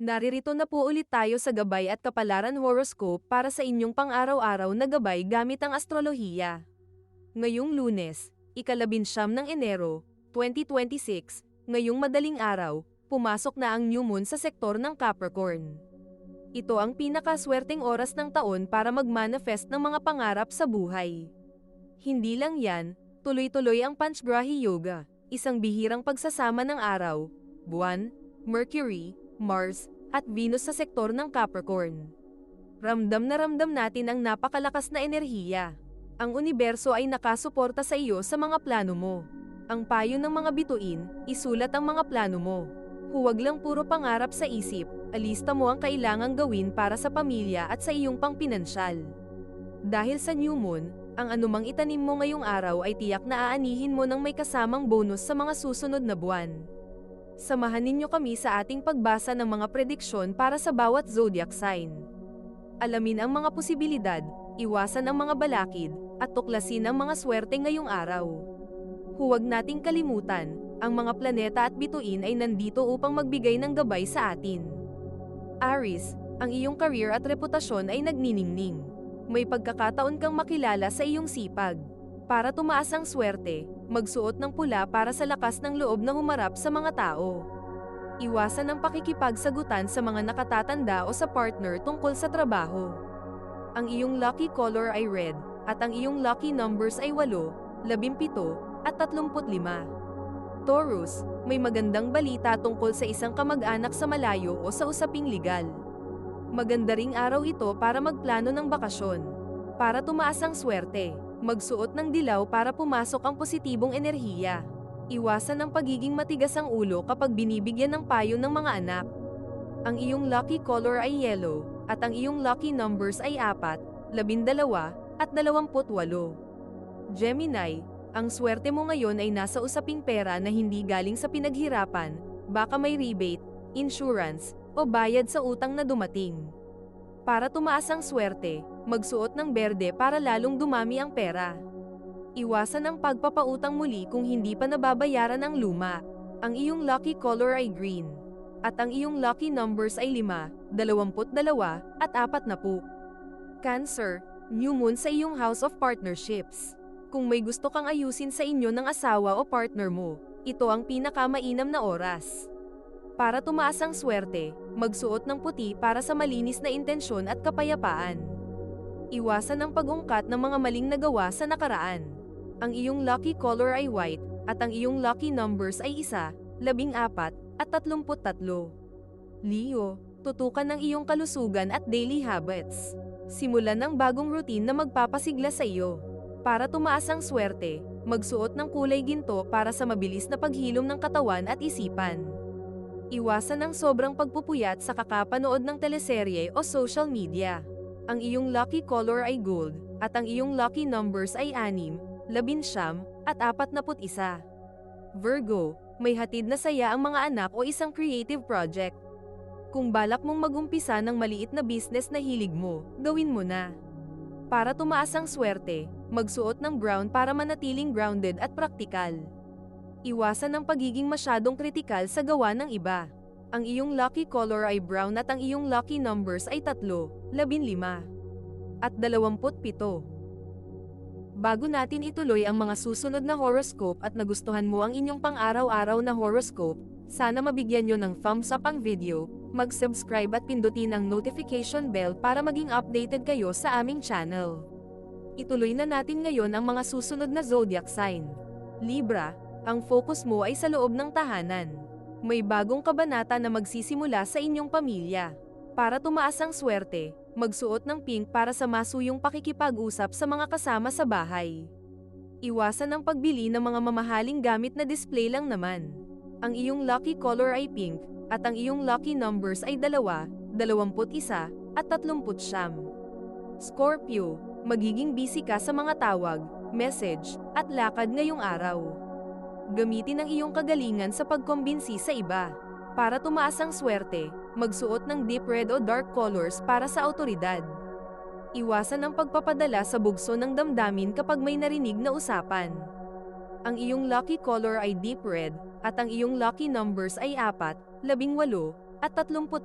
Naririto na po ulit tayo sa gabay at kapalaran horoscope para sa inyong pang-araw-araw na gabay gamit ang astrolohiya. Ngayong Lunes, ika-19 ng Enero, 2026, ngayong madaling araw, pumasok na ang new moon sa sektor ng Capricorn. Ito ang pinakaswerteng oras ng taon para mag-manifest ng mga pangarap sa buhay. Hindi lang yan, tuloy-tuloy ang Panchgrahi Yoga, isang bihirang pagsasama ng araw, buwan, Mercury, Mars, at Venus sa sektor ng Capricorn. Ramdam na ramdam natin ang napakalakas na enerhiya. Ang universo ay nakasuporta sa iyo sa mga plano mo. Ang payo ng mga bituin, isulat ang mga plano mo. Huwag lang puro pangarap sa isip, alista mo ang kailangang gawin para sa pamilya at sa iyong pangpinansyal. Dahil sa new moon, ang anumang itanim mo ngayong araw ay tiyak na aanihin mo ng may kasamang bonus sa mga susunod na buwan. Samahan ninyo kami sa ating pagbasa ng mga prediksyon para sa bawat zodiac sign. Alamin ang mga posibilidad, iwasan ang mga balakid, at tuklasin ang mga swerte ngayong araw. Huwag nating kalimutan, ang mga planeta at bituin ay nandito upang magbigay ng gabay sa atin. Aries, ang iyong career at reputasyon ay nagniningning. May pagkakataon kang makilala sa iyong sipag. Para tumaas ang swerte, magsuot ng pula para sa lakas ng loob na humarap sa mga tao. Iwasan ang pakikipagsagutan sa mga nakatatanda o sa partner tungkol sa trabaho. Ang iyong lucky color ay red, at ang iyong lucky numbers ay 8, 17, at 35. Taurus, may magandang balita tungkol sa isang kamag-anak sa malayo o sa usaping legal. Maganda ring araw ito para magplano ng bakasyon. Para tumaas ang swerte, magsuot ng dilaw para pumasok ang positibong enerhiya. Iwasan ang pagiging matigas ang ulo kapag binibigyan ng payo ng mga anak. Ang iyong lucky color ay yellow, at ang iyong lucky numbers ay 4, 12, at 28. Gemini, ang swerte mo ngayon ay nasa usaping pera na hindi galing sa pinaghirapan, baka may rebate, insurance, o bayad sa utang na dumating. Para tumaas ang swerte, magsuot ng berde para lalong dumami ang pera. Iwasan ang pagpapautang muli kung hindi pa nababayaran ang luma. Ang iyong lucky color ay green. At ang iyong lucky numbers ay 5, 22, at 40. Cancer, new moon sa iyong house of partnerships. Kung may gusto kang ayusin sa inyo ng asawa o partner mo, ito ang pinakamainam na oras. Para tumaas ang swerte, magsuot ng puti para sa malinis na intensyon at kapayapaan. Iwasan ang pag-ungkat ng mga maling nagawa sa nakaraan. Ang iyong lucky color ay white, at ang iyong lucky numbers ay 1, 14, at 33. Leo, tutukan ng iyong kalusugan at daily habits. Simulan ng bagong routine na magpapasigla sa iyo. Para tumaas ang swerte, magsuot ng kulay ginto para sa mabilis na paghilom ng katawan at isipan. Iwasan ang sobrang pagpupuyat sa kakapanood ng teleserye o social media. Ang iyong lucky color ay gold, at ang iyong lucky numbers ay 6, 11, at 41. Virgo, may hatid na saya ang mga anak o isang creative project. Kung balak mong magumpisa ng maliit na business na hilig mo, gawin mo na. Para tumaas ang swerte, magsuot ng brown para manatiling grounded at praktikal. Iwasan ang pagiging masyadong kritikal sa gawa ng iba. Ang iyong lucky color ay brown at ang iyong lucky numbers ay 3, 15, at 27. Bago natin ituloy ang mga susunod na horoscope at nagustuhan mo ang inyong pang-araw-araw na horoscope, sana mabigyan nyo ng thumbs up ang video, mag-subscribe at pindutin ang notification bell para maging updated kayo sa aming channel. Ituloy na natin ngayon ang mga susunod na zodiac sign. Libra, ang focus mo ay sa loob ng tahanan. May bagong kabanata na magsisimula sa inyong pamilya. Para tumaas ang swerte, magsuot ng pink para sa masuyong pakikipag-usap sa mga kasama sa bahay. Iwasan ang pagbili ng mga mamahaling gamit na display lang naman. Ang iyong lucky color ay pink, at ang iyong lucky numbers ay 2, 21, at 30. Scorpio, magiging busy ka sa mga tawag, message, at lakad ngayong araw. Gamitin ang iyong kagalingan sa pagkumbinsi sa iba. Para tumaas ang swerte, magsuot ng deep red o dark colors para sa awtoridad. Iwasan ang pagpapadala sa bugso ng damdamin kapag may narinig na usapan. Ang iyong lucky color ay deep red, at ang iyong lucky numbers ay 4, 18, at 36.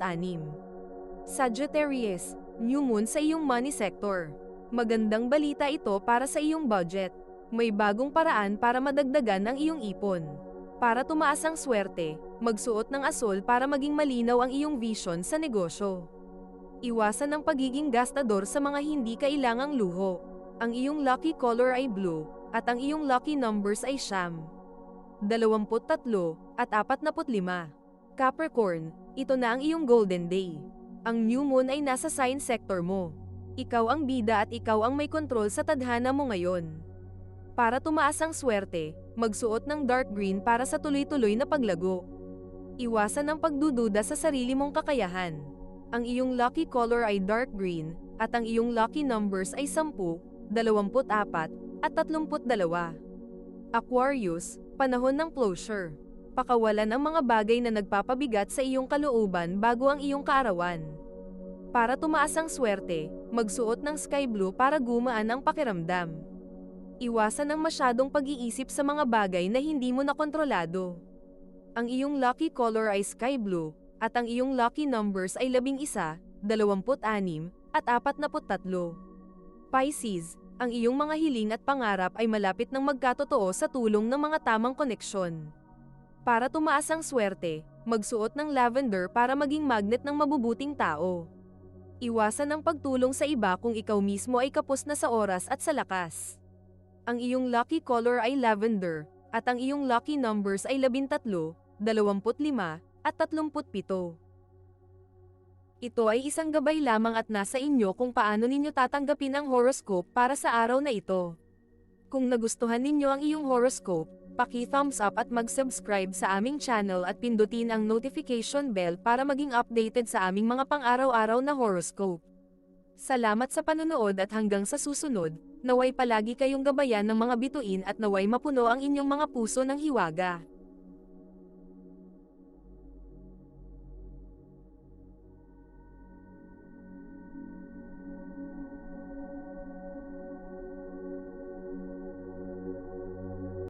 Sagittarius, new moon sa iyong money sector. Magandang balita ito para sa iyong budget. May bagong paraan para madagdagan ang iyong ipon. Para tumaas ang swerte, magsuot ng asul para maging malinaw ang iyong vision sa negosyo. Iwasan ang pagiging gastador sa mga hindi kailangang luho. Ang iyong lucky color ay blue, at ang iyong lucky numbers ay 23 at 45. Capricorn, ito na ang iyong golden day. Ang new moon ay nasa sign sector mo. Ikaw ang bida at ikaw ang may kontrol sa tadhana mo ngayon. Para tumaas ang swerte, magsuot ng dark green para sa tuloy-tuloy na paglago. Iwasan ang pagdududa sa sarili mong kakayahan. Ang iyong lucky color ay dark green, at ang iyong lucky numbers ay 10, 24, at 32. Aquarius, panahon ng closure. Pakawalan ang mga bagay na nagpapabigat sa iyong kalooban bago ang iyong kaarawan. Para tumaas ang swerte, magsuot ng sky blue para gumaan ang pakiramdam. Iwasan ang masyadong pag-iisip sa mga bagay na hindi mo nakontrolado. Ang iyong lucky color ay sky blue, at ang iyong lucky numbers ay 11, 26, at 43. Pisces, ang iyong mga hiling at pangarap ay malapit ng magkatotoo sa tulong ng mga tamang koneksyon. Para tumaas ang swerte, magsuot ng lavender para maging magnet ng mabubuting tao. Iwasan ang pagtulong sa iba kung ikaw mismo ay kapos na sa oras at sa lakas. Ang iyong lucky color ay lavender, at ang iyong lucky numbers ay 13, 25, at 37. Ito ay isang gabay lamang at nasa inyo kung paano ninyo tatanggapin ang horoscope para sa araw na ito. Kung nagustuhan ninyo ang iyong horoscope, paki-thumbs up at mag-subscribe sa aming channel at pindutin ang notification bell para maging updated sa aming mga pang-araw-araw na horoscope. Salamat sa panonood at hanggang sa susunod, naway palagi kayong gabayan ng mga bituin at naway mapuno ang inyong mga puso ng hiwaga.